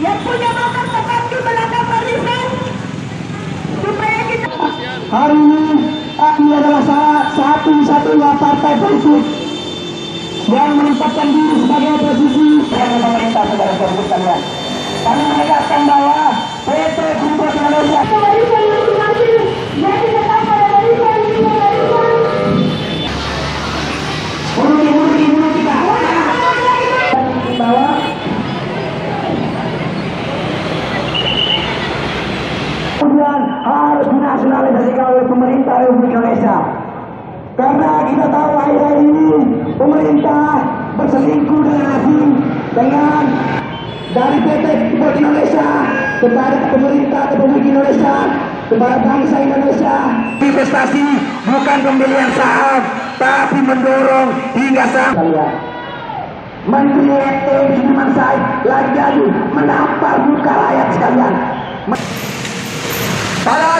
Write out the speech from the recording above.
Yang punya motor tepat di belakang barisan supaya kita. Hari ini kami adalah satu-satunya partai politik yang menempatkan diri sebagai oposisi yang pemerintah saudara-saudara sekalian. Kami menegaskan bahwa PT Freeport Indonesia Barisan masing-masing jadi tetap pada barisan buru kita bahwa kemudian harus dinasionalisasikan oleh pemerintah Republik Indonesia. Karena kita tahu akhir-akhir ini pemerintah berselingkuh dengan asing dengan dari PT Freeport Indonesia kepada pemerintah Republik Indonesia kepada bangsa Indonesia. Investasi bukan pembelian saham, tapi mendorong hingga saham. Menteri ETM Sudirman Said lagi-lagi menampar muka rakyat sekalian. Pada